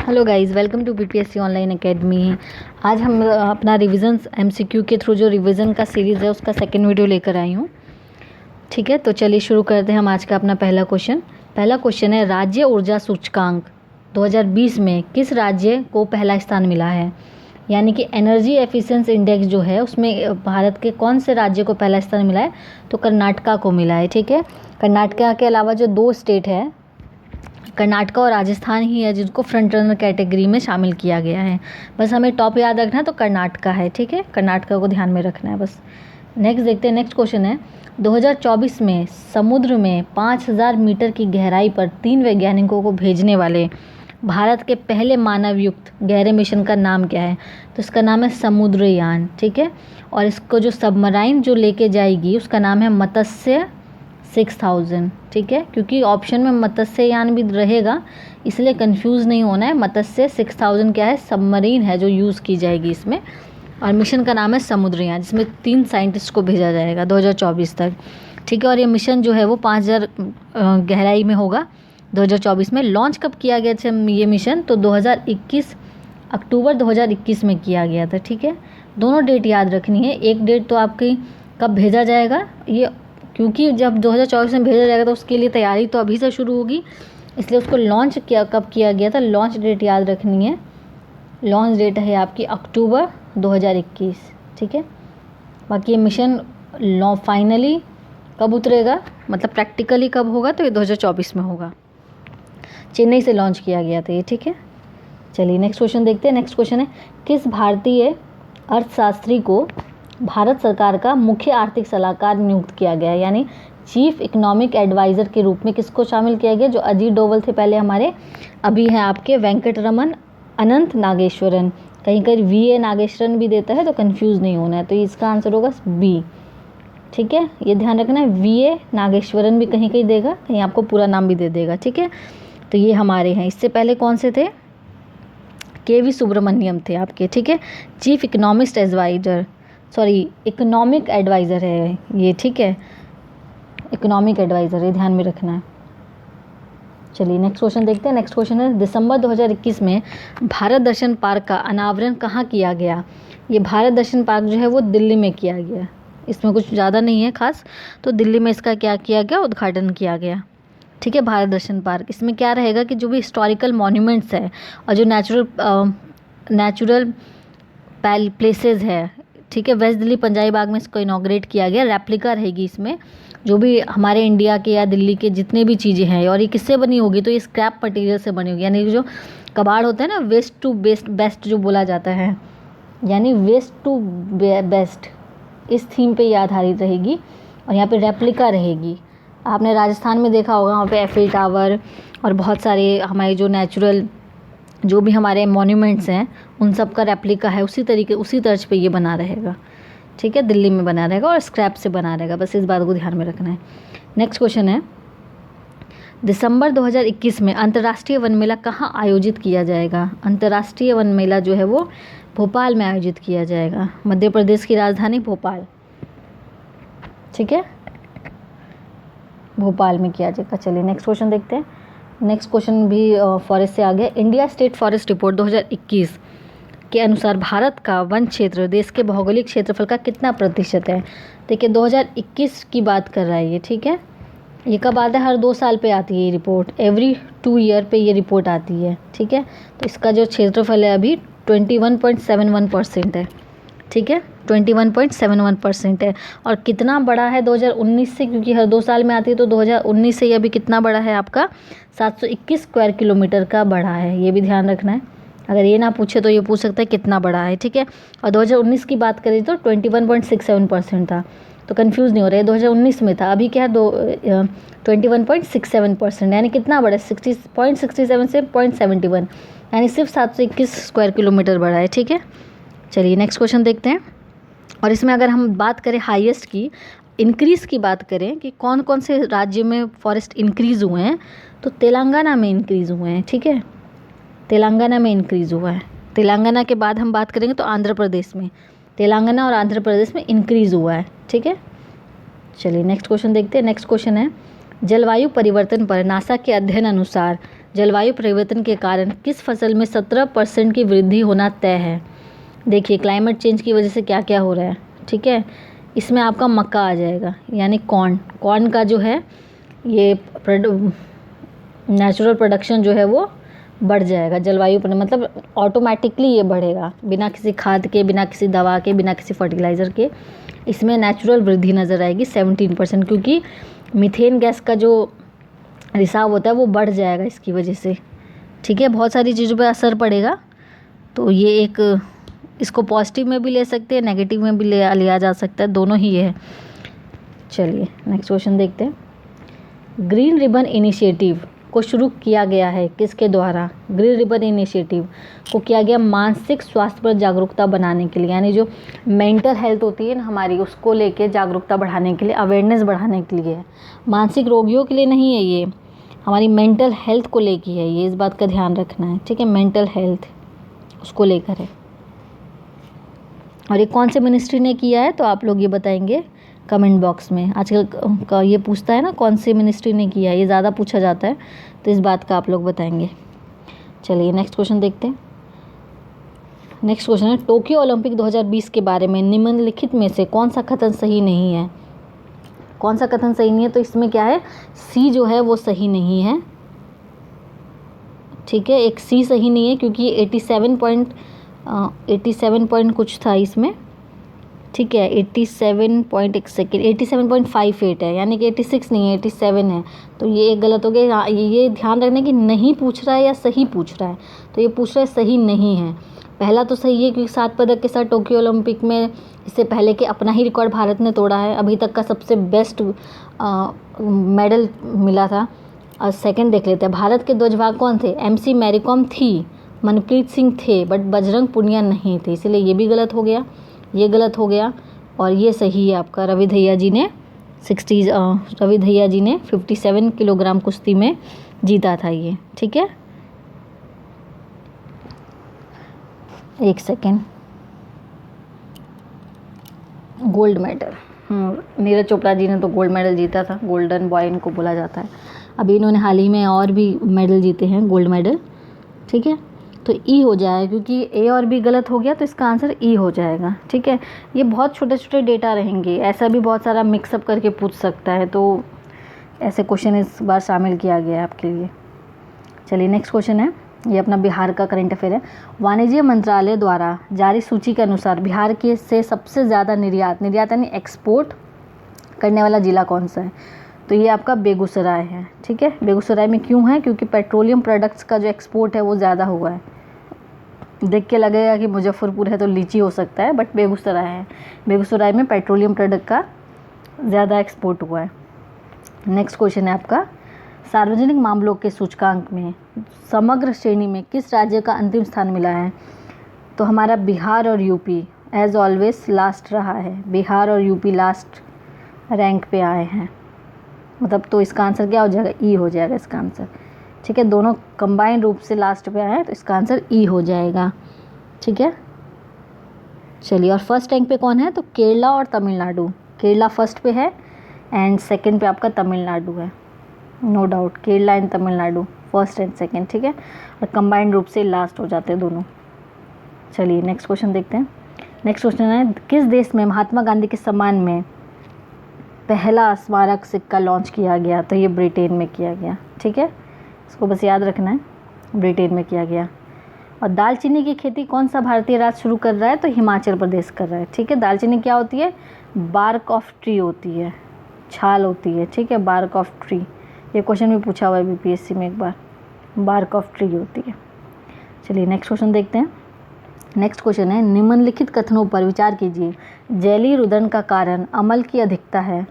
Hello guys, welcome to BPSC online academy. आज हम अपना रिवीजन एमसीक्यू के थ्रू जो रिवीजन का सीरीज़ है उसका सेकंड वीडियो लेकर आई हूँ। ठीक है, तो चलिए शुरू करते हैं हम आज का अपना पहला क्वेश्चन है, राज्य ऊर्जा सूचकांक 2020 में किस राज्य को पहला स्थान मिला है। यानी कि एनर्जी एफिशिएंसी इंडेक्स जो है उसमें भारत के कौन से राज्य को पहला स्थान मिला है, तो कर्नाटका को मिला है। ठीक है, कर्नाटका के अलावा जो दो स्टेट है, कर्नाटका और राजस्थान ही है जिनको फ्रंट रनर कैटेगरी में शामिल किया गया है। बस हमें टॉप याद रखना है तो कर्नाटका है। ठीक है, कर्नाटका को ध्यान में रखना है बस। नेक्स्ट देखते हैं, नेक्स्ट क्वेश्चन है, 2024 में समुद्र में 5000 मीटर की गहराई पर 3 वैज्ञानिकों को भेजने वाले भारत के पहले मानव युक्त गहरे मिशन का नाम क्या है। तो इसका नाम है समुद्रयान। ठीक है, और इसको जो सबमराइन जो लेके जाएगी उसका नाम है मत्स्य 6000। ठीक है, क्योंकि ऑप्शन में मत्स्ययान भी रहेगा इसलिए कंफ्यूज नहीं होना है। मत्स्य 6000 क्या है, सबमरीन है जो यूज़ की जाएगी इसमें, और मिशन का नाम है समुद्रयान, जिसमें 3 साइंटिस्ट को भेजा जाएगा 2024 तक। ठीक है, और ये मिशन जो है वो 5000 गहराई में होगा 2024 में। लॉन्च कब किया गया था ये मिशन, तो 2021 अक्टूबर 2021 में किया गया था। ठीक है, दोनों डेट याद रखनी है। एक डेट तो आपकी कब भेजा जाएगा ये, क्योंकि जब 2024 में भेजा जाएगा तो उसके लिए तैयारी तो अभी से शुरू होगी, इसलिए उसको लॉन्च कब किया गया था, लॉन्च डेट याद रखनी है। लॉन्च डेट है आपकी अक्टूबर 2021। ठीक है, बाकी ये मिशन फाइनली कब उतरेगा, मतलब प्रैक्टिकली कब होगा, तो ये 2024 में होगा। चेन्नई से लॉन्च किया गया था ये। ठीक है, चलिए नेक्स्ट क्वेश्चन देखते हैं। नेक्स्ट क्वेश्चन है, किस भारतीय अर्थशास्त्री को भारत सरकार का मुख्य आर्थिक सलाहकार नियुक्त किया गया है। यानी चीफ इकोनॉमिक एडवाइज़र के रूप में किसको शामिल किया गया, जो अजीत डोवल थे पहले हमारे, अभी हैं आपके वेंकटरमन अनंत नागेश्वरन। कहीं कहीं वीए नागेश्वरन भी देता है तो कंफ्यूज नहीं होना है, तो इसका आंसर होगा बी। ठीक है, ये ध्यान रखना है, वीए नागेश्वरन भी कहीं कहीं देगा, कहीं आपको पूरा नाम भी दे देगा। ठीक है, तो ये हमारे हैं। इससे पहले कौन से थे, केवी सुब्रमण्यम थे आपके। ठीक है, chief economist adviser, sorry economic adviser है ये। ठीक है, इकोनॉमिक एडवाइज़र, ये ध्यान में रखना है। चलिए नेक्स्ट क्वेश्चन देखते हैं। नेक्स्ट क्वेश्चन है, दिसंबर 2021 में भारत दर्शन पार्क का अनावरण कहाँ किया गया। ये भारत दर्शन पार्क जो है वो दिल्ली में किया गया, इसमें कुछ ज़्यादा नहीं है खास, तो दिल्ली में इसका क्या किया गया, उद्घाटन किया गया। ठीक है, भारत दर्शन पार्क, इसमें क्या रहेगा कि जो भी हिस्टोरिकल मॉन्यूमेंट्स है और जो नेचुरल प्लेसेस है, ठीक है, वेस्ट दिल्ली पंजाबी बाग में इसको इनॉग्रेट किया गया। रेप्लिका रहेगी इसमें, जो भी हमारे इंडिया के या दिल्ली के जितने भी चीज़ें हैं। और ये किससे बनी होगी, तो ये स्क्रैप मटेरियल से बनी होगी। यानी जो कबाड़ होता है ना, वेस्ट टू बेस्ट जो बोला जाता है, यानी वेस्ट टू बेस्ट, इस थीम पे ये आधारित रहेगी। और यहाँ पे रेप्लिका रहेगी। आपने राजस्थान में देखा होगा, वहाँ पे एफिल टावर और बहुत सारे हमारे जो नेचुरल जो भी हमारे मॉन्यूमेंट्स हैं उन सब का रेप्लिका है, उसी तरीके उसी तर्ज पे ये बना रहेगा। ठीक है, दिल्ली में बना रहेगा और स्क्रैप से बना रहेगा, बस इस बात को ध्यान में रखना है। नेक्स्ट क्वेश्चन है, दिसंबर 2021 में अंतर्राष्ट्रीय वन मेला कहाँ आयोजित किया जाएगा। अंतर्राष्ट्रीय वन मेला जो है वो भोपाल में आयोजित किया जाएगा, मध्य प्रदेश की राजधानी भोपाल। ठीक है, भोपाल में किया जाएगा। चलिए नेक्स्ट क्वेश्चन देखते हैं। नेक्स्ट क्वेश्चन भी फॉरेस्ट से आ गया। इंडिया स्टेट फॉरेस्ट रिपोर्ट 2021 के अनुसार भारत का वन क्षेत्र देश के भौगोलिक क्षेत्रफल का कितना प्रतिशत है। देखिए 2021 की बात कर रहा है ये। ठीक है, ये कब आता है, हर 2 साल पे आती है ये रिपोर्ट, एवरी 2 ईयर पे ये रिपोर्ट आती है। ठीक है, तो इसका जो क्षेत्रफल है अभी 21.71% है। ठीक है, 21.71% है। और कितना बड़ा है 2019 से, क्योंकि हर 2 साल में आती है, तो 2019 से ये अभी कितना बड़ा है आपका 721 स्क्वायर किलोमीटर का बड़ा है। ये भी ध्यान रखना है, अगर ये ना पूछे तो ये पूछ सकता है कितना बड़ा है। ठीक है, और 2019 की बात करें तो 21.67% था, तो कंफ्यूज नहीं हो रहा है, 2019 में था। अभी क्या है 21.67%, यानी कितना बड़ा है, 60.67 से 0.71, यानी सिर्फ 721 स्क्वायर किलोमीटर बड़ा है। ठीक है, चलिए नेक्स्ट क्वेश्चन देखते हैं। और इसमें अगर हम बात करें हाईएस्ट की, इंक्रीज़ की बात करें कि कौन कौन से राज्य में फॉरेस्ट इंक्रीज़ हुए हैं, तो तेलंगाना में इंक्रीज़ हुए हैं। ठीक है, तेलंगाना में इंक्रीज़ हुआ है। तेलंगाना के बाद हम बात करेंगे तो आंध्र प्रदेश में, तेलंगाना और आंध्र प्रदेश में इंक्रीज़ हुआ है। ठीक है, चलिए नेक्स्ट क्वेश्चन देखते हैं। नेक्स्ट क्वेश्चन है, जलवायु परिवर्तन पर नासा के अध्ययन अनुसार जलवायु परिवर्तन के कारण किस फसल में 17% की वृद्धि होना तय है। देखिए क्लाइमेट चेंज की वजह से क्या क्या हो रहा है, ठीक है। इसमें आपका मक्का आ जाएगा, यानी कॉर्न का जो है ये नेचुरल प्रोडक्शन जो है वो बढ़ जाएगा जलवायु पर, मतलब ऑटोमेटिकली ये बढ़ेगा बिना किसी खाद के, बिना किसी दवा के, बिना किसी फर्टिलाइज़र के। इसमें नेचुरल वृद्धि नज़र आएगी 17%, क्योंकि मीथेन गैस का जो रिसाव होता है वो बढ़ जाएगा इसकी वजह से, ठीक है। बहुत सारी चीज़ों पर असर पड़ेगा, तो ये एक, इसको पॉजिटिव में भी ले सकते हैं, नेगेटिव में भी लिया जा सकता है, दोनों ही है। चलिए नेक्स्ट क्वेश्चन देखते हैं। ग्रीन रिबन इनिशिएटिव को शुरू किया गया है किसके द्वारा। ग्रीन रिबन इनिशिएटिव को किया गया मानसिक स्वास्थ्य पर जागरूकता बनाने के लिए, यानी जो मेंटल हेल्थ होती है ना हमारी, उसको लेके जागरूकता बढ़ाने के लिए, अवेयरनेस बढ़ाने के लिए है। मानसिक रोगियों के लिए नहीं है, ये हमारी मेंटल हेल्थ को लेके है, ये इस बात का ध्यान रखना है, ठीक है। मेंटल हेल्थ उसको लेकर है। और ये कौन से मिनिस्ट्री ने किया है, तो आप लोग ये बताएंगे कमेंट बॉक्स में। आजकल का ये पूछता है ना कौन सी मिनिस्ट्री ने किया है, ये ज़्यादा पूछा जाता है, तो इस बात का आप लोग बताएंगे। चलिए नेक्स्ट क्वेश्चन देखते हैं। नेक्स्ट क्वेश्चन है टोक्यो ओलंपिक 2020 के बारे में निम्नलिखित में से कौन सा कथन सही नहीं है। कौन सा कथन सही नहीं है, तो इसमें क्या है, सी जो है वो सही नहीं है, ठीक है। एक सी सही नहीं है क्योंकि 87 पॉइंट कुछ था इसमें, ठीक है। 87.58 है, यानी कि 86 नहीं है, 87 है, तो ये एक गलत हो गया। ये ध्यान रखना कि नहीं पूछ रहा है या सही पूछ रहा है, तो ये पूछ रहा है सही नहीं है। पहला तो सही है क्योंकि 7 पदक के साथ टोक्यो ओलंपिक में इससे पहले के अपना ही रिकॉर्ड भारत ने तोड़ा है, अभी तक का सबसे बेस्ट मेडल मिला था। और सेकंड देख लेते हैं, भारत के ध्वजवाहक कौन थे। MC मैरी कॉम थी, मनप्रीत सिंह थे, बट बजरंग पुनिया नहीं थे, इसलिए ये भी गलत हो गया, ये गलत हो गया। और ये सही है आपका, रवि दहिया जी ने 57 किलोग्राम कुश्ती में जीता था ये, ठीक है। एक second, gold medal, Neeraj Chopra ji ने तो गोल्ड मेडल जीता था, गोल्डन बॉय इनको बोला जाता है। अभी इन्होंने हाल ही में और भी मेडल जीते हैं, गोल्ड मेडल, ठीक है। तो ई हो जाएगा क्योंकि ए और बी गलत हो गया, तो इसका आंसर ई हो जाएगा, ठीक है। ये बहुत छोटे छोटे डेटा रहेंगे, ऐसा भी बहुत सारा मिक्सअप करके पूछ सकता है, तो ऐसे क्वेश्चन इस बार शामिल किया गया है आपके लिए। चलिए नेक्स्ट क्वेश्चन है, ये अपना बिहार का करंट अफेयर है। वाणिज्य मंत्रालय द्वारा जारी सूची के अनुसार बिहार के से सबसे ज़्यादा निर्यात यानी एक्सपोर्ट करने वाला ज़िला कौन सा है, तो ये आपका बेगूसराय है, ठीक है। बेगूसराय में क्यों है, क्योंकि पेट्रोलियम प्रोडक्ट्स का जो एक्सपोर्ट है वो ज़्यादा हुआ है। देख के लगेगा कि मुजफ्फरपुर है तो लीची हो सकता है, बट बेगूसराय है, बेगूसराय में पेट्रोलियम प्रोडक्ट का ज़्यादा एक्सपोर्ट हुआ है। नेक्स्ट क्वेश्चन है आपका, सार्वजनिक मामलों के सूचकांक में समग्र श्रेणी में किस राज्य का अंतिम स्थान मिला है, तो हमारा बिहार और यूपी एज ऑलवेज लास्ट रहा है, बिहार और यूपी लास्ट रैंक पे आए हैं, मतलब तो इसका आंसर क्या हो जाएगा, ई हो जाएगा इसका आंसर, ठीक है। दोनों कंबाइन रूप से लास्ट पे आए हैं, तो इसका आंसर ई हो जाएगा, ठीक है। चलिए, और फर्स्ट रैंक पे कौन है, तो केरला और तमिलनाडु। केरला फर्स्ट पे है एंड सेकंड पे आपका तमिलनाडु है, no doubt, Kerala and Tamil Nadu first and second, ठीक है। और कंबाइन रूप से लास्ट हो जाते हैं दोनों। चलिए नेक्स्ट क्वेश्चन देखते हैं। नेक्स्ट क्वेश्चन है, किस देश में महात्मा गांधी के सम्मान में पहला स्मारक सिक्का लॉन्च किया गया, तो ये ब्रिटेन में किया गया, ठीक है। इसको बस याद रखना है, ब्रिटेन में किया गया। और दालचीनी की खेती कौन सा भारतीय राज्य शुरू कर रहा है, तो हिमाचल प्रदेश कर रहा है, ठीक है। दालचीनी क्या होती है, बार्क ऑफ ट्री होती है, छाल होती है, ठीक है, बार्क ऑफ ट्री। ये क्वेश्चन भी पूछा हुआ है BPSC में एक बार, बार्क ऑफ ट्री होती है। चलिए नेक्स्ट क्वेश्चन देखते हैं। नेक्स्ट क्वेश्चन है, निम्नलिखित कथनों पर विचार कीजिए। जैली रुदन का कारण अम्ल की अधिकता है,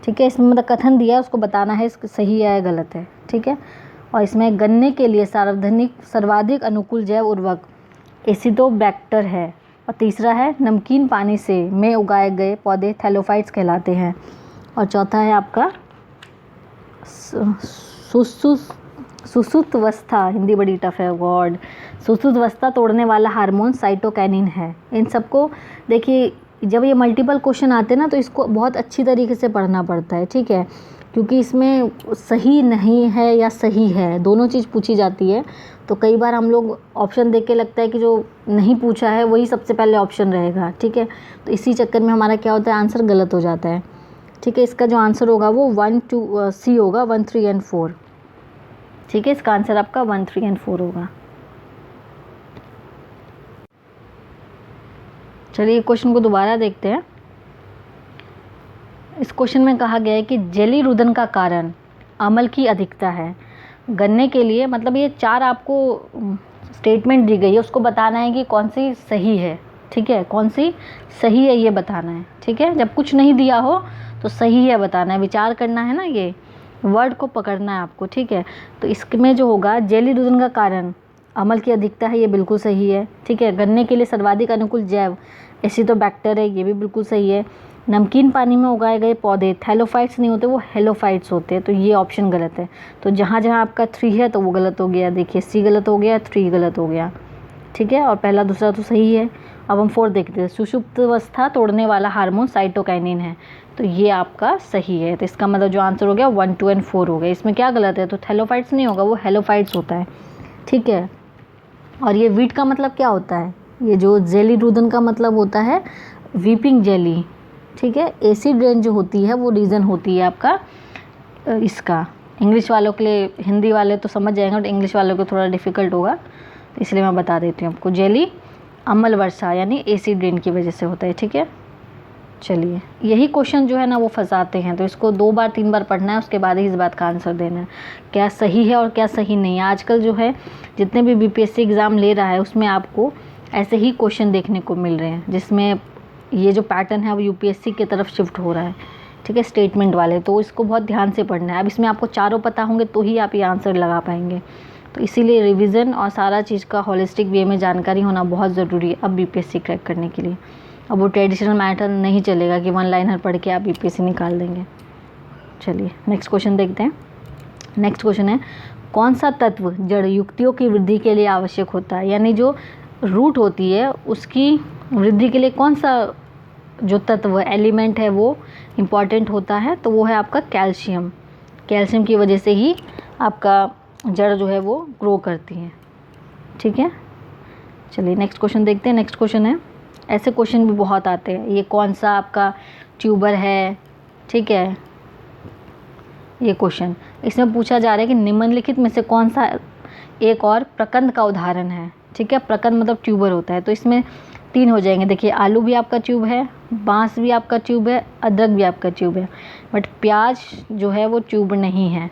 ठीक है। इसमें मतलब कथन दिया है, उसको बताना है सही है या गलत है, ठीक है। और इसमें गन्ने के लिए सर्वाधिक अनुकूल जैव उर्वरक एसिडोबैक्टर है। और तीसरा है, नमकीन पानी से में उगाए गए पौधे थैलोफाइट्स कहलाते हैं। और चौथा है आपका सुसुप्तावस्था, हिंदी बड़ी टफ है वर्ड, सुसुप्तावस्था तोड़ने वाला हार्मोन साइटोकाइनिन है। इन सबको देखिए, जब ये मल्टीपल क्वेश्चन आते हैं ना, तो इसको बहुत अच्छी तरीके से पढ़ना पड़ता है, ठीक है। क्योंकि इसमें सही नहीं है या सही है दोनों चीज़ पूछी जाती है। तो कई बार हम लोग ऑप्शन देख के लगता है कि जो नहीं पूछा है वही सबसे पहले ऑप्शन रहेगा, ठीक है। तो इसी चक्कर में हमारा क्या होता है, आंसर गलत हो जाता है, ठीक है। इसका जो आंसर होगा वो 1 2 सी होगा, 1 3 एंड 4, ठीक है। इसका आंसर आपका 1 3 एंड 4 होगा। चलिए क्वेश्चन को दोबारा देखते हैं। इस क्वेश्चन में कहा गया है कि जेली रुदन का कारण अम्ल की अधिकता है। गन्ने के लिए मतलब ये 4 आपको स्टेटमेंट दी गई है, उसको बताना है कि कौन सी सही है, ठीक है, कौन सी सही है ये बताना है, ठीक है। जब कुछ नहीं दिया हो तो सही है बताना है, विचार करना है ना, ये वर्ड को पकड़ना है आपको, ठीक है। तो इसमें जो होगा जेली रुदन का कारण अम्ल की अधिकता है, ये बिल्कुल सही है, ठीक है। गन्ने के लिए सर्वाधिक अनुकूल जैव एसिडोबैक्टर है, ये भी बिल्कुल सही है। नमकीन पानी में उगाए गए पौधे थैलोफाइट्स नहीं होते, वो हेलोफाइट्स होते हैं, तो ये ऑप्शन गलत है। तो जहाँ जहाँ आपका 3 है तो वो गलत हो गया, देखिए सी गलत हो गया, 3 गलत हो गया, ठीक है। और पहला दूसरा तो सही है। अब हम 4 देखते हैं। सुषुप्त अवस्था तोड़ने वाला हार्मोन साइटोकाइनिन है, तो ये आपका सही है। तो इसका मतलब जो आंसर हो गया 1 2 एंड 4 हो गया। इसमें क्या गलत है, तो थैलोफाइट्स नहीं होगा, वो हेलोफाइट्स होता है, ठीक है। और ये वीट का मतलब क्या होता है, ये जो जेली रुदन का मतलब होता है वीपिंग जेली, ठीक है। एसिड रेन जो होती है वो रीज़न होती है आपका इसका। इंग्लिश वालों के लिए, हिंदी वाले तो समझ जाएंगे, बट इंग्लिश वालों को थोड़ा डिफ़िकल्ट होगा, तो इसलिए मैं बता देती हूँ आपको। जेली अम्ल वर्षा यानी एसिड रेन की वजह से होता है, ठीक है। चलिए, यही क्वेश्चन जो है ना वो फंसाते हैं, तो इसको 2 बार 3 बार पढ़ना है, उसके बाद ही इस बात का आंसर देना है, क्या सही है और क्या सही नहीं है। आजकल जो है जितने भी बीपीएससी एग्ज़ाम ले रहा है उसमें आपको ऐसे ही क्वेश्चन देखने को मिल रहे हैं, जिसमें ये जो पैटर्न है वो यूपीएससी की तरफ शिफ्ट हो रहा है, ठीक है, स्टेटमेंट वाले। तो इसको बहुत ध्यान से पढ़ना है। अब इसमें आपको चारों पता होंगे तो ही आप ये आंसर लगा पाएंगे, तो इसीलिए रिवीजन और सारा चीज़ का होलिस्टिक वे में जानकारी होना बहुत ज़रूरी है अब बीपीएससी क्रैक करने के लिए। अब वो ट्रेडिशनल मैथड नहीं चलेगा कि 1 लाइनर पढ़ के आप बीपीएससी निकाल देंगे। चलिए नेक्स्ट क्वेश्चन देखते हैं। नेक्स्ट क्वेश्चन है, कौन सा तत्व जड़ युक्तियों की वृद्धि के लिए आवश्यक होता है, यानी जो रूट होती है उसकी वृद्धि के लिए कौन सा जो तत्व एलिमेंट है वो इम्पॉर्टेंट होता है, तो वो है आपका कैल्शियम। कैल्शियम की वजह से ही आपका जड़ जो है वो ग्रो करती है, ठीक है। चलिए नेक्स्ट क्वेश्चन देखते हैं। नेक्स्ट क्वेश्चन है, ऐसे क्वेश्चन भी बहुत आते हैं, ये कौन सा आपका ट्यूबर है, ठीक है, ये क्वेश्चन इसमें पूछा जा रहा है कि निम्नलिखित में से कौन सा एक और प्रकंद का उदाहरण है, ठीक है। प्रकंद मतलब ट्यूबर होता है, तो इसमें 3 हो जाएंगे। देखिए आलू भी आपका ट्यूब है, बांस भी आपका ट्यूब है, अदरक भी आपका ट्यूब है, बट प्याज जो है वो ट्यूब नहीं है,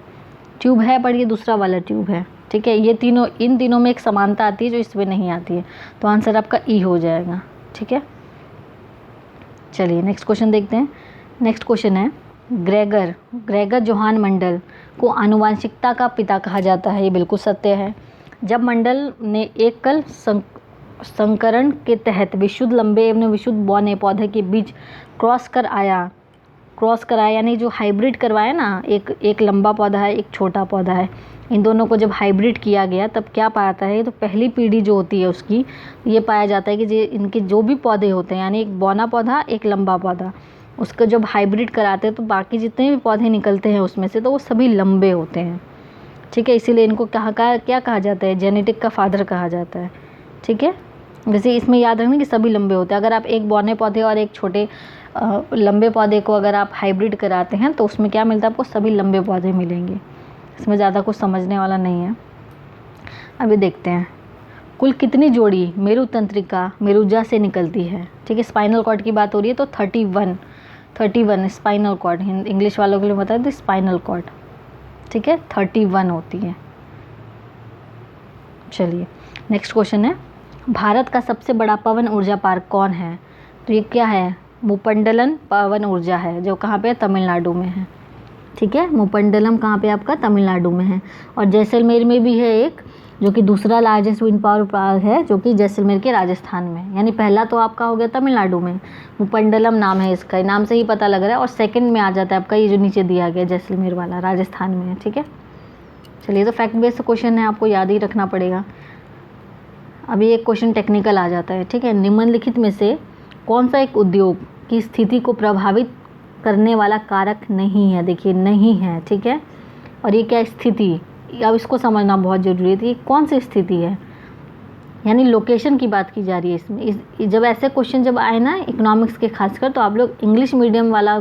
ट्यूब है पर ये दूसरा वाला ट्यूब है, ठीक है। ये तीनों, इन तीनों में एक समानता आती है जो इसमें नहीं आती है, तो आंसर आपका ई हो जाएगा, ठीक है। चलिए नेक्स्ट क्वेश्चन देखते हैं। नेक्स्ट क्वेश्चन है, ग्रेगर जोहान मंडल को आनुवांशिकता का पिता कहा जाता है, ये बिल्कुल सत्य है। जब मंडल ने एकल संकरण के तहत विशुद्ध लंबे एवं विशुद्ध बौने पौधे के बीच क्रॉस कराया यानी जो हाइब्रिड करवाया ना, एक लंबा पौधा है एक छोटा पौधा है, इन दोनों को जब हाइब्रिड किया गया तब क्या पाता है, तो पहली पीढ़ी जो होती है उसकी ये पाया जाता है कि इनके जो भी पौधे होते हैं यानी एक बौना पौधा एक लंबा पौधा, उसका जब हाइब्रिड कराते हैं तो बाकी जितने भी पौधे निकलते हैं उसमें से तो वो सभी लंबे होते हैं, ठीक है। इसीलिए इनको क्या कहा जाता है, जेनेटिक का फादर कहा जाता है, ठीक है। वैसे इसमें याद रखना कि सभी लंबे होते हैं। अगर आप एक बौने पौधे और एक छोटे लंबे पौधे को अगर आप हाइब्रिड कराते हैं तो उसमें क्या मिलता है आपको, सभी लंबे पौधे मिलेंगे। इसमें ज़्यादा कुछ समझने वाला नहीं है। अभी देखते हैं, कुल कितनी जोड़ी मेरुतंत्रिका मेरुजा से निकलती है, ठीक है। स्पाइनल कॉर्ड की बात हो रही है तो 31 स्पाइनल कॉर्ड, इंग्लिश वालों के लिए बता दें स्पाइनल कॉर्ड, ठीक है, 31 होती है। चलिए नेक्स्ट क्वेश्चन है, भारत का सबसे बड़ा पवन ऊर्जा पार्क कौन है, तो ये क्या है, मुपंडलम पवन ऊर्जा है, जो कहाँ पे है, तमिलनाडु में है, ठीक है। मुपंडलम कहाँ पे आपका, तमिलनाडु में है। और जैसलमेर में भी है एक, जो कि दूसरा लार्जेस्ट विंड पावर पार्क है, जो कि जैसलमेर के राजस्थान में, यानी पहला तो आपका हो गया तमिलनाडु में, मुपंडलम नाम है इसका, नाम से ही पता लग रहा है। और सेकंड में आ जाता है आपका ये जो नीचे दिया गया जैसलमेर वाला, राजस्थान में है, ठीक है। चलिए तो फैक्ट बेस्ड क्वेश्चन है, आपको याद ही रखना पड़ेगा। अभी एक क्वेश्चन टेक्निकल आ जाता है, ठीक है। निम्नलिखित में से कौन सा एक उद्योग की स्थिति को प्रभावित करने वाला कारक नहीं है। देखिए नहीं है, ठीक है। और ये क्या स्थिति, अब इसको समझना बहुत ज़रूरी है। कि कौन सी स्थिति है, यानी लोकेशन की बात की जा रही है इसमें। जब ऐसे क्वेश्चन जब आए ना इकोनॉमिक्स के खासकर, तो आप लोग इंग्लिश मीडियम वाला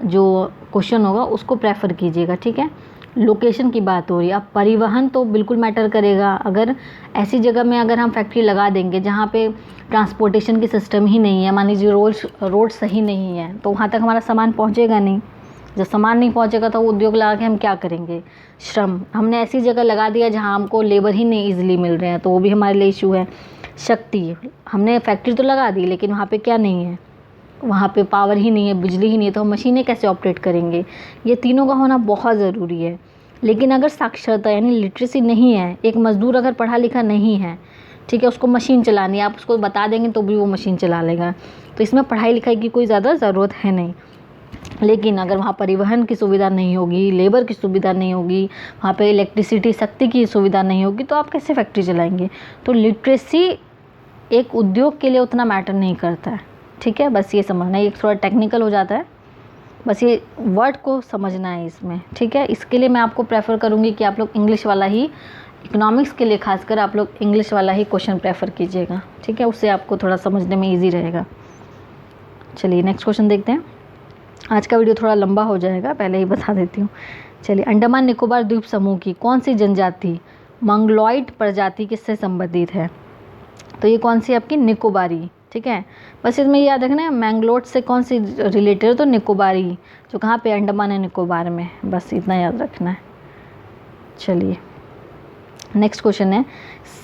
जो क्वेश्चन होगा उसको प्रेफर कीजिएगा, ठीक है। लोकेशन की बात हो रही है। अब परिवहन तो बिल्कुल मैटर करेगा। अगर ऐसी जगह में अगर हम फैक्ट्री लगा देंगे जहाँ पे ट्रांसपोर्टेशन की सिस्टम ही नहीं है, मान लीजिए रोड सही नहीं है, तो वहाँ तक हमारा सामान पहुँचेगा नहीं। जब सामान नहीं पहुँचेगा तो उद्योग लगा के हम क्या करेंगे। श्रम हमने ऐसी जगह लगा दिया जहाँ हमको लेबर ही नहीं ईजिली मिल रहे हैं, तो वो भी हमारे लिए इशू है। शक्ति, हमने फैक्ट्री तो लगा दी लेकिन वहाँ पे क्या नहीं है, वहाँ पे पावर ही नहीं है, बिजली ही नहीं है, तो हम मशीनें कैसे ऑपरेट करेंगे। ये तीनों का होना बहुत ज़रूरी है। लेकिन अगर साक्षरता यानी लिटरेसी नहीं है, एक मज़दूर अगर पढ़ा लिखा नहीं है, ठीक है, उसको मशीन चलानी है, आप उसको बता देंगे तो भी वो मशीन चला लेगा। तो इसमें पढ़ाई लिखाई की कोई ज़्यादा ज़रूरत है नहीं। लेकिन अगर वहाँ परिवहन की सुविधा नहीं होगी, लेबर की सुविधा नहीं होगी, वहाँ पे इलेक्ट्रिसिटी शक्ति की सुविधा नहीं होगी, तो आप कैसे फैक्ट्री चलाएंगे। तो लिटरेसी एक उद्योग के लिए उतना मैटर नहीं करता है, ठीक है। बस ये समझना है, ये थोड़ा टेक्निकल हो जाता है, बस ये वर्ड को समझना है इसमें, ठीक है। इसके लिए मैं आपको प्रेफर करूँगी कि आप लोग इंग्लिश वाला ही, इकोनॉमिक्स के लिए खासकर आप लोग इंग्लिश वाला ही क्वेश्चन प्रेफर कीजिएगा, ठीक है। उससे आपको थोड़ा समझने में ईजी रहेगा। चलिए नेक्स्ट क्वेश्चन देखते हैं। आज का वीडियो थोड़ा लंबा हो जाएगा, पहले ही बता देती हूँ। चलिए, अंडमान निकोबार द्वीप समूह की कौन सी जनजाति मंगलोइड प्रजाति किससे संबंधित है। तो ये कौन सी आपकी निकोबारी, ठीक है। बस इसमें याद रखना है मैंगलोड से कौन सी रिलेटेड, तो निकोबारी, जो कहाँ पे अंडमान एंड निकोबार में, बस इतना याद रखना है। चलिए नेक्स्ट क्वेश्चन है,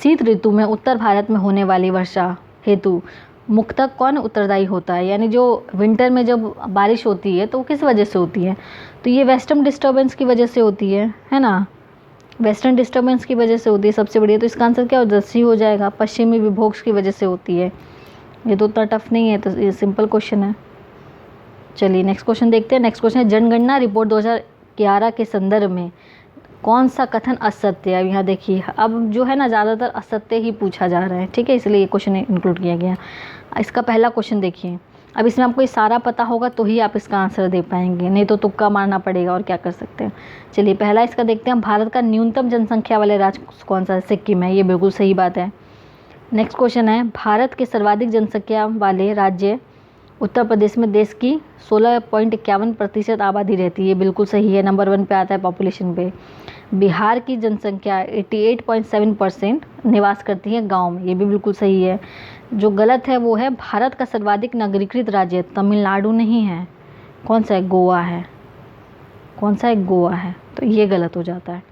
शीत ऋतु में उत्तर भारत में होने वाली वर्षा हेतु मुख्यतः कौन उत्तरदायी होता है। यानी जो विंटर में जब बारिश होती है तो वो किस वजह से होती है। तो ये वेस्टर्न डिस्टर्बेंस की वजह से होती है ना, वेस्टर्न डिस्टर्बेंस की वजह से होती है सबसे बढ़िया। तो इसका आंसर क्या हो, सी हो जाएगा, पश्चिमी विभोग की वजह से होती है। ये तो उतना टफ नहीं है, तो ये सिंपल क्वेश्चन है। चलिए नेक्स्ट क्वेश्चन देखते हैं। नेक्स्ट क्वेश्चन है, जनगणना रिपोर्ट 2011 के संदर्भ में कौन सा कथन असत्य है। अब यहाँ देखिए, अब जो है ना ज़्यादातर असत्य ही पूछा जा रहा है, ठीक है, इसलिए ये क्वेश्चन इंक्लूड किया गया। इसका पहला क्वेश्चन देखिए, अब इसमें आपको इशारा पता होगा तो ही आप इसका आंसर दे पाएंगे, नहीं तो तुक्का मारना पड़ेगा, और क्या कर सकते हैं। चलिए पहला इसका देखते हैं, भारत का न्यूनतम जनसंख्या वाले राज्य कौन सा है। सिक्किम है, ये बिल्कुल सही बात है। नेक्स्ट क्वेश्चन है, भारत के सर्वाधिक जनसंख्या वाले राज्य उत्तर प्रदेश में देश की 16.51% आबादी रहती है, बिल्कुल सही है, नंबर 1 पे आता है पॉपुलेशन पे। बिहार की जनसंख्या 88.7% निवास करती है गांव में, ये भी बिल्कुल सही है। जो गलत है वो है, भारत का सर्वाधिक नागरिकृत राज्य तमिलनाडु नहीं है, कौन सा है, गोवा है। कौन सा है, गोवा है, तो ये गलत हो जाता है,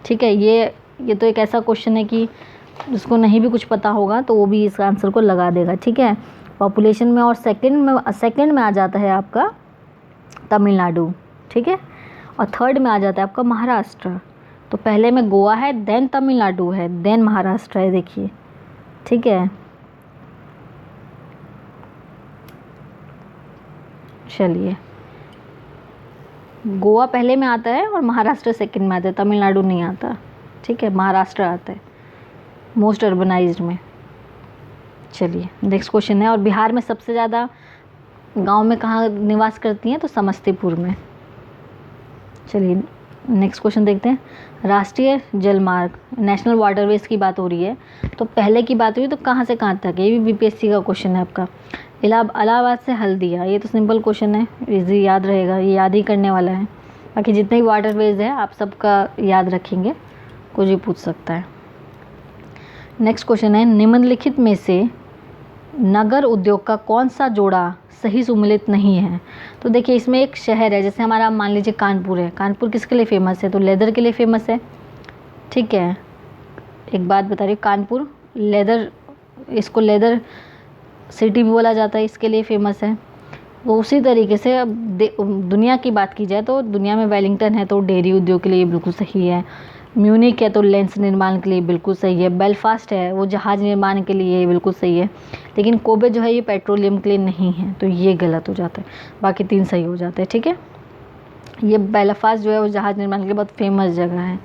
ठीक है। ये तो एक ऐसा क्वेश्चन है कि जिसको नहीं भी कुछ पता होगा तो वो भी इस आंसर को लगा देगा, ठीक है। पॉपुलेशन में और सेकंड में आ जाता है आपका तमिलनाडु, ठीक है, और थर्ड में आ जाता है आपका महाराष्ट्र। तो पहले में गोवा है, देन तमिलनाडु है, देन महाराष्ट्र है, देखिए, ठीक है। चलिए, गोवा पहले में आता है और महाराष्ट्र सेकंड में आता है, तमिलनाडु नहीं आता, ठीक है, महाराष्ट्र आता है मोस्ट अर्बनाइज्ड में। चलिए नेक्स्ट क्वेश्चन है, और बिहार में सबसे ज़्यादा गांव में कहाँ निवास करती हैं, तो समस्तीपुर में। चलिए नेक्स्ट क्वेश्चन देखते हैं, राष्ट्रीय जलमार्ग नेशनल वाटरवेज की बात हो रही है, तो पहले की बात हुई तो कहाँ से कहाँ तक है, ये भी बीपीएससी का क्वेश्चन है आपका। इलाहाबाद से हल्दिया, ये तो सिंपल क्वेश्चन है, इजी याद रहेगा, ये याद ही करने वाला है। बाकी जितने भी वाटरवेज है आप सबका याद रखेंगे, कुछ भी पूछ सकता है। नेक्स्ट क्वेश्चन है, निम्नलिखित में से नगर उद्योग का कौन सा जोड़ा सही सुमेलित नहीं है। तो देखिए इसमें एक शहर है, जैसे हमारा मान लीजिए कानपुर है, कानपुर किसके लिए फेमस है, तो लेदर के लिए फेमस है, ठीक है। एक बात बता रही हूँ, कानपुर लेदर, इसको लेदर सिटी भी बोला जाता है, इसके लिए फेमस है। वो उसी तरीके से अब दुनिया की बात की जाए तो दुनिया में वेलिंगटन है तो डेयरी उद्योग के लिए बिल्कुल सही है, म्यूनिक है तो लेंस निर्माण के लिए बिल्कुल सही है, बेलफास्ट है वो जहाज़ निर्माण के लिए बिल्कुल सही है, लेकिन कोबे जो है ये पेट्रोलियम के लिए नहीं है, तो ये गलत हो जाता है, बाकी 3 सही हो जाते हैं, ठीक है। ये बेलफास्ट जो है वो जहाज़ निर्माण के लिए बहुत फेमस जगह है।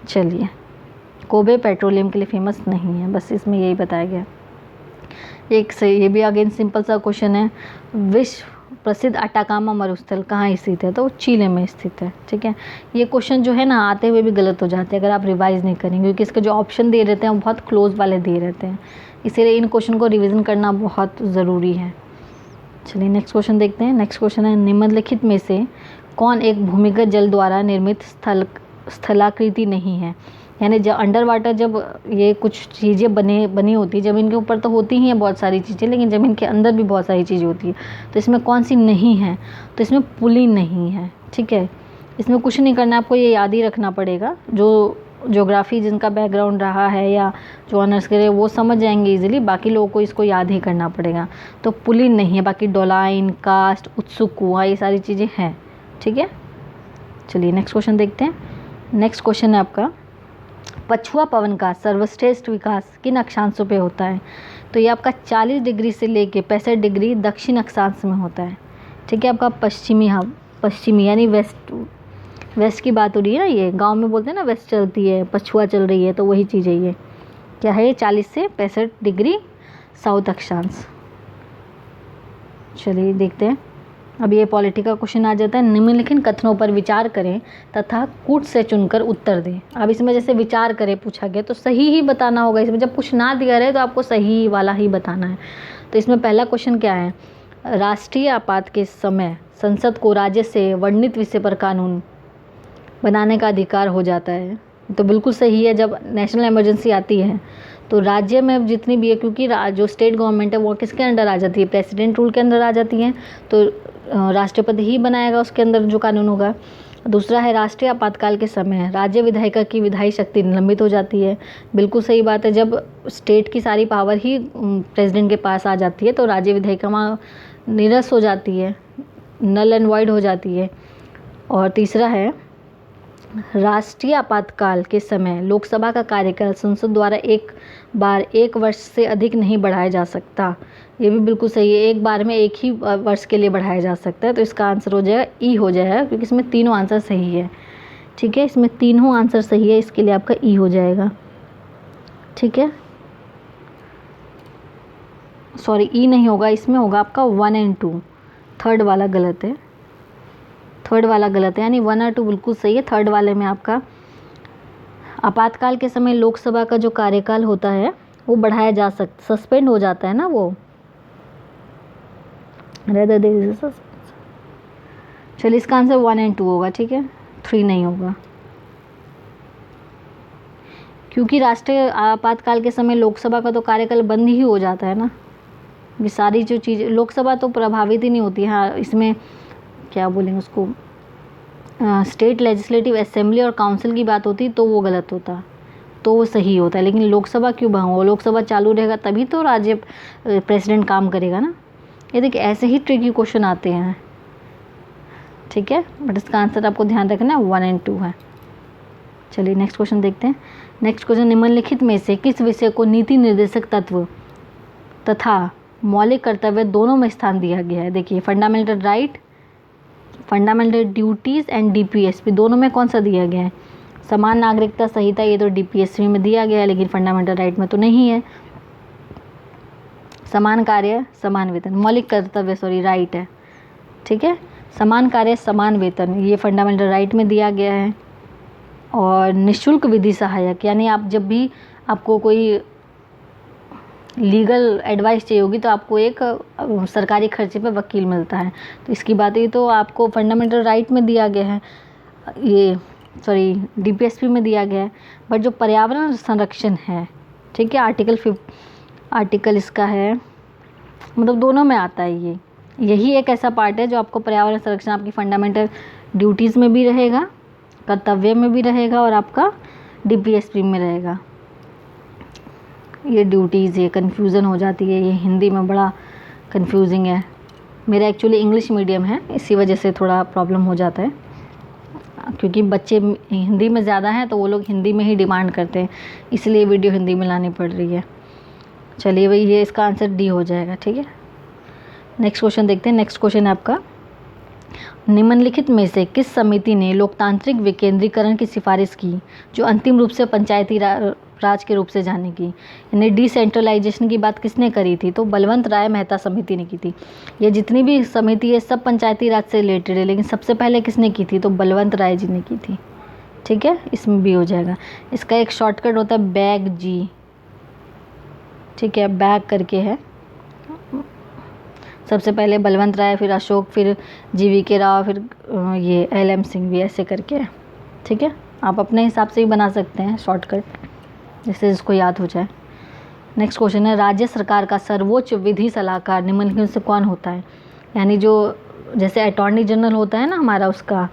चलिए, कोबे पेट्रोलियम के लिए फेमस नहीं है, बस इसमें यही बताया गया। एक सही, ये भी अगेन सिंपल सा क्वेश्चन है, विश्व प्रसिद्ध अटाकामा मरुस्थल कहाँ स्थित है, तो चिली में स्थित है। ठीक है, ये क्वेश्चन जो है ना आते हुए भी गलत हो जाते हैं अगर आप रिवाइज नहीं करेंगे, क्योंकि इसके जो ऑप्शन दे रहते हैं वो बहुत क्लोज वाले दे रहते हैं, इसीलिए इन क्वेश्चन को रिविज़न करना बहुत ज़रूरी है। चलिए नेक्स्ट क्वेश्चन देखते हैं। नेक्स्ट क्वेश्चन है, निम्नलिखित में से कौन एक भूमिगत जल द्वारा निर्मित स्थलाकृति नहीं है। यानी जब अंडर वाटर जब ये कुछ चीज़ें बनी होती है, ज़मीन के ऊपर तो होती ही हैं बहुत सारी चीज़ें, लेकिन ज़मीन के अंदर भी बहुत सारी चीज़ें होती है, तो इसमें कौन सी नहीं है, तो इसमें पुली नहीं है। ठीक है, इसमें कुछ नहीं करना, आपको ये याद ही रखना पड़ेगा। जो ज्योग्राफी जिनका बैकग्राउंड रहा है या जो ऑनर्स करे वो समझ जाएंगे इजीली, बाकी लोगों को इसको याद ही करना पड़ेगा। तो पुली नहीं है, बाकी डोलाइन, कास्ट, उत्सुक कुआं, ये सारी चीज़ें हैं। ठीक है, चलिए नेक्स्ट क्वेश्चन देखते हैं। नेक्स्ट क्वेश्चन है आपका, पछुआ पवन का सर्वश्रेष्ठ विकास किन अक्षांशों पे होता है। तो ये आपका 40 डिग्री से लेके 65 डिग्री दक्षिण अक्षांश में होता है। ठीक है, आपका पश्चिमी यानी वेस्ट की बात हो रही है ना, ये गांव में बोलते हैं ना वेस्ट चलती है, पछुआ चल रही है, तो वही चीज़ है ये। क्या है, 40 से 65 डिग्री साउथ अक्षांश। चलिए देखते हैं। अब ये पॉलिटी का क्वेश्चन आ जाता है, निम्नलिखित कथनों पर विचार करें तथा कूट से चुनकर उत्तर दें। अब इसमें जैसे विचार करें पूछा गया तो सही ही बताना होगा, इसमें जब कुछ ना दिया रहे तो आपको सही वाला ही बताना है। तो इसमें पहला क्वेश्चन क्या है, राष्ट्रीय आपात के समय संसद को राज्य से वर्णित विषय पर कानून बनाने का अधिकार हो जाता है। तो बिल्कुल सही है, जब नेशनल इमरजेंसी आती है तो राज्य में जितनी भी है, क्योंकि जो स्टेट गवर्नमेंट है वो किसके अंडर आ जाती है, प्रेसिडेंट रूल के अंदर आ जाती है, तो राष्ट्रपति ही बनाएगा उसके अंदर जो कानून होगा। दूसरा है, राष्ट्रीय आपातकाल के समय राज्य विधायिका की विधायी शक्ति निलंबित हो जाती है। बिल्कुल सही बात है, जब स्टेट की सारी पावर ही प्रेसिडेंट के पास आ जाती है तो राज्य विधायिका वहाँ निरस्त हो जाती है, नल एंड वॉइड हो जाती है। और तीसरा है, राष्ट्रीय आपातकाल के समय लोकसभा का कार्यकाल संसद द्वारा एक बार 1 वर्ष से अधिक नहीं बढ़ाया जा सकता। ये भी बिल्कुल सही है, एक बार में एक ही वर्ष के लिए बढ़ाया जा सकता है। तो इसका आंसर हो जाएगा ई हो जाएगा, क्योंकि इसमें तीनों आंसर सही है। ठीक है, इसमें तीनों आंसर सही है, इसके लिए आपका ई हो जाएगा। ठीक है, सॉरी ई नहीं होगा, इसमें होगा आपका 1 और 2, थर्ड वाला गलत है, थर्ड वाला गलत है, यानी 1 और 2 बिल्कुल सही है। थर्ड वाले में आपका आपातकाल के समय लोकसभा का जो कार्यकाल होता है वो बढ़ाया जा सकता, सस्पेंड हो जाता है ना वो। चलिए इसका आंसर 1 और 2 होगा। ठीक है, 3 नहीं होगा, क्योंकि राष्ट्रीय आपातकाल के समय लोकसभा का तो कार्यकाल बंद ही हो जाता है ना। ये सारी जो चीज़, लोकसभा तो प्रभावित ही नहीं होती है। हाँ, इसमें क्या बोलेंगे उसको, स्टेट लेजिस्लेटिव असेंबली और काउंसिल की बात होती तो वो गलत होता, तो वो सही होता है। लेकिन लोकसभा क्यों भंग हो, लोकसभा चालू रहेगा तभी तो राज्य प्रेसिडेंट काम करेगा ना। ये देखिए ऐसे ही ट्रिकी क्वेश्चन आते हैं। ठीक है, बट इसका आंसर आपको ध्यान रखना है 1 और 2 है। चलिए नेक्स्ट क्वेश्चन देखते हैं। नेक्स्ट क्वेश्चन, निम्नलिखित में से किस विषय को नीति निर्देशक तत्व तथा मौलिक कर्तव्य दोनों में स्थान दिया गया है। देखिए fundamental right, fundamental duties and DPSP दोनों में कौन सा दिया गया है। समान नागरिकता संहिता ये तो डीपीएसपी में दिया गया है, लेकिन फंडामेंटल राइट में तो नहीं है। समान कार्य समान वेतन, मौलिक कर्तव्य सॉरी राइट है। ठीक है, समान कार्य समान वेतन ये फंडामेंटल राइट में दिया गया है। और निःशुल्क विधि सहायक, यानी आप जब भी आपको कोई लीगल एडवाइस चाहिए होगी तो आपको एक सरकारी खर्चे पे वकील मिलता है, तो इसकी बात ये तो आपको फंडामेंटल राइट में दिया गया है, ये सॉरी डीपीएसपी में दिया गया है। बट जो पर्यावरण संरक्षण है, ठीक है, आर्टिकल इसका है, मतलब दोनों में आता है ये। यही एक ऐसा पार्ट है जो आपको पर्यावरण संरक्षण आपकी फंडामेंटल ड्यूटीज़ में भी रहेगा, कर्तव्य में भी रहेगा और आपका डीपीएसपी में रहेगा। ये ड्यूटीज़ ये कन्फ्यूज़न हो जाती है, ये हिंदी में बड़ा कन्फ्यूजिंग है। मेरा एक्चुअली इंग्लिश मीडियम है, इसी वजह से थोड़ा प्रॉब्लम हो जाता है, क्योंकि बच्चे हिंदी में ज़्यादा हैं तो वो लोग हिंदी में ही डिमांड करते हैं, इसलिए वीडियो हिंदी में लानी पड़ रही है। चलिए भाई, ये इसका आंसर डी हो जाएगा। ठीक है, नेक्स्ट क्वेश्चन देखते हैं। नेक्स्ट क्वेश्चन है आपका, निम्नलिखित में से किस समिति ने लोकतांत्रिक विकेंद्रीकरण की सिफारिश की जो अंतिम रूप से पंचायती राज के रूप से जाने की। यानी डिसेंट्रलाइजेशन की बात किसने करी थी, तो बलवंत राय मेहता समिति ने की थी। ये जितनी भी समिति है सब पंचायती राज से रिलेटेड है, लेकिन सबसे पहले किसने की थी, तो बलवंत राय जी ने की थी। ठीक है, इसमें भी हो जाएगा। इसका एक शॉर्टकट होता है बैग जी। ठीक है, बैग करके है। सबसे पहले बलवंत राय, फिर अशोक, फिर GV राव, फिर ये LM सिंह भी, ऐसे करके है। ठीक है, आप अपने हिसाब से ही बना सकते हैं शॉर्टकट, जिससे जिसको याद हो जाए। नेक्स्ट क्वेश्चन है, राज्य सरकार का सर्वोच्च विधि सलाहकार निम्नलिखित से कौन होता है। यानी जो जैसे अटॉर्नी जनरल होता है ना हमारा, उसका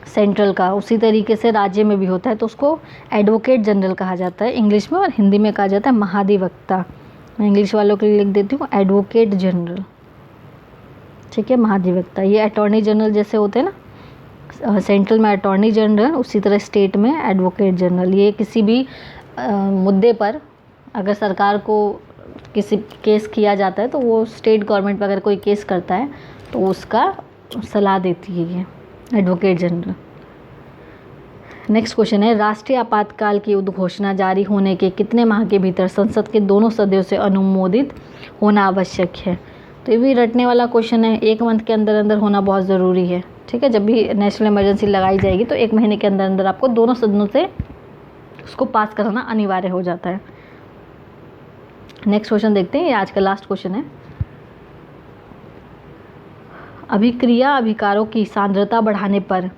सेंट्रल का, उसी तरीके से राज्य में भी होता है, तो उसको एडवोकेट जनरल कहा जाता है इंग्लिश में, और हिंदी में कहा जाता है महाधिवक्ता। मैं इंग्लिश वालों के लिए लिख देती हूँ एडवोकेट जनरल। ठीक है, महाधिवक्ता। ये अटॉर्नी जनरल जैसे होते हैं ना, सेंट्रल में अटॉर्नी जनरल, उसी तरह स्टेट में एडवोकेट जनरल। ये किसी भी मुद्दे पर अगर सरकार को किसी केस किया जाता है, तो वो स्टेट गवर्नमेंट पर अगर कोई केस करता है तो उसका सलाह देती है ये एडवोकेट जनरल। नेक्स्ट क्वेश्चन है, राष्ट्रीय आपातकाल की उद्घोषणा जारी होने के कितने माह के भीतर संसद के दोनों सदस्यों से अनुमोदित होना आवश्यक है। तो ये भी रटने वाला क्वेश्चन है, 1 मंथ के अंदर अंदर होना बहुत ज़रूरी है। ठीक है, जब भी नेशनल इमरजेंसी लगाई जाएगी तो 1 महीने के अंदर अंदर आपको दोनों सदनों से उसको पास कराना अनिवार्य हो जाता है। नेक्स्ट क्वेश्चन देखते हैं, ये आज का लास्ट क्वेश्चन है। अभिक्रिया अभिकारों की सांद्रता बढ़ाने पर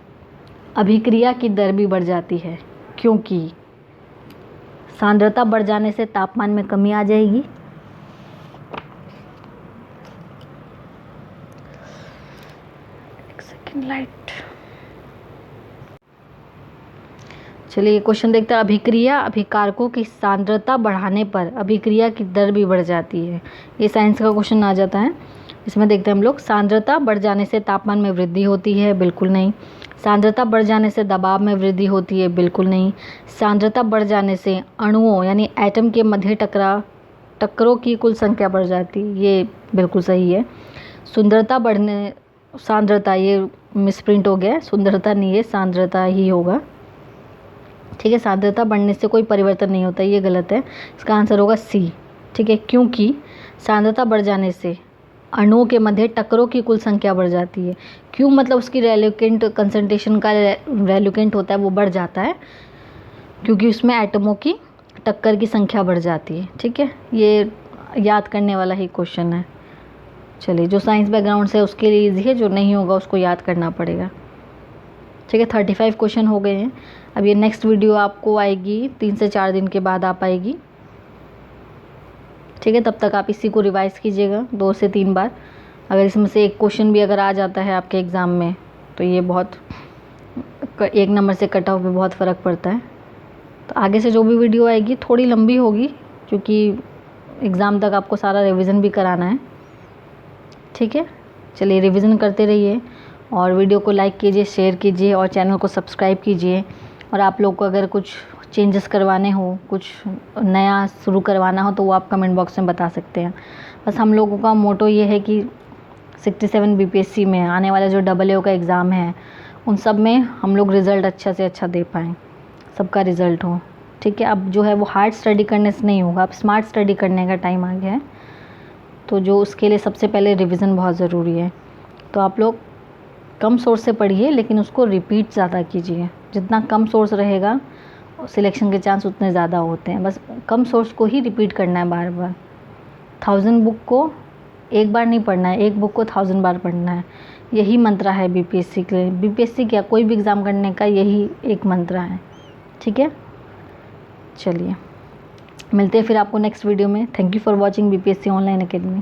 अभिक्रिया की दर भी बढ़ जाती है, क्योंकि सांद्रता बढ़ जाने से तापमान में कमी आ जाएगी। लाइट, चलिए क्वेश्चन देखते हैं। अभिक्रिया अभिकारकों की सांद्रता बढ़ाने पर अभिक्रिया की दर भी बढ़ जाती है। ये साइंस का क्वेश्चन आ जाता है। इसमें देखते हैं हम लोग, सांद्रता बढ़ जाने से तापमान में वृद्धि होती है, बिल्कुल नहीं। सांद्रता बढ़ जाने से दबाव में वृद्धि होती है, बिल्कुल नहीं। सांद्रता बढ़ जाने से अणुओं यानी एटम के मध्य टक्करों की कुल संख्या बढ़ जाती है, ये बिल्कुल सही है। सांद्रता, ये मिसप्रिंट हो गया है, सुंदरता नहीं है, सांद्रता ही होगा। ठीक है, सांद्रता बढ़ने से कोई परिवर्तन नहीं होता, ये गलत है। इसका आंसर होगा C। ठीक है, क्योंकि सांद्रता बढ़ जाने से अणुओं के मध्य टक्करों की कुल संख्या बढ़ जाती है। क्यों, मतलब उसकी रेल्यूकेंट कंसंट्रेशन का रेल्यूकेंट होता है वो बढ़ जाता है, क्योंकि उसमें एटमों की टक्कर की संख्या बढ़ जाती है। ठीक है, ये याद करने वाला ही क्वेश्चन है। चलिए, जो साइंस बैकग्राउंड से उसके लिए ईजी है, जो नहीं होगा उसको याद करना पड़ेगा। ठीक है, 35 क्वेश्चन हो गए हैं। अब ये नेक्स्ट वीडियो आपको आएगी 3 से 4 दिन के बाद आ पाएगी। ठीक है, तब तक आप इसी को रिवाइज़ कीजिएगा 2 से 3 बार। अगर इसमें से एक क्वेश्चन भी अगर आ जाता है आपके एग्ज़ाम में, तो ये बहुत 1 नंबर से कट ऑफ में बहुत फ़र्क पड़ता है। तो आगे से जो भी वीडियो आएगी थोड़ी लंबी होगी, क्योंकि एग्ज़ाम तक आपको सारा रिवीजन भी कराना है। ठीक है, चलिए रिवीजन करते रहिए, और वीडियो को लाइक कीजिए, शेयर कीजिए, और चैनल को सब्सक्राइब कीजिए। और आप लोग को अगर कुछ चेंजेस करवाने हो, कुछ नया शुरू करवाना हो, तो वो आप कमेंट बॉक्स में बता सकते हैं। बस हम लोगों का मोटो ये है कि 67 BPSC में आने वाला जो AAO का एग्ज़ाम है, उन सब में हम लोग रिज़ल्ट अच्छा से अच्छा दे पाएँ, सबका रिज़ल्ट हो। ठीक है, अब जो है वो हार्ड स्टडी करने से नहीं होगा, अब स्मार्ट स्टडी करने का टाइम आ गया है। तो जो उसके लिए सबसे पहले रिवीजन बहुत ज़रूरी है। तो आप लोग कम सोर्स से पढ़िए, लेकिन उसको रिपीट ज़्यादा कीजिए। जितना कम सोर्स रहेगा सिलेक्शन के चांस उतने ज़्यादा होते हैं। बस कम सोर्स को ही रिपीट करना है बार बार। 1000 बुक को एक बार नहीं पढ़ना है, एक बुक को 1000 बार पढ़ना है। यही मंत्र है BPSC के लिए। BPSC क्या, कोई भी एग्ज़ाम करने का यही एक मंत्र है। ठीक है, चलिए मिलते हैं फिर आपको नेक्स्ट वीडियो में। Thank you for watching BPSC online academy.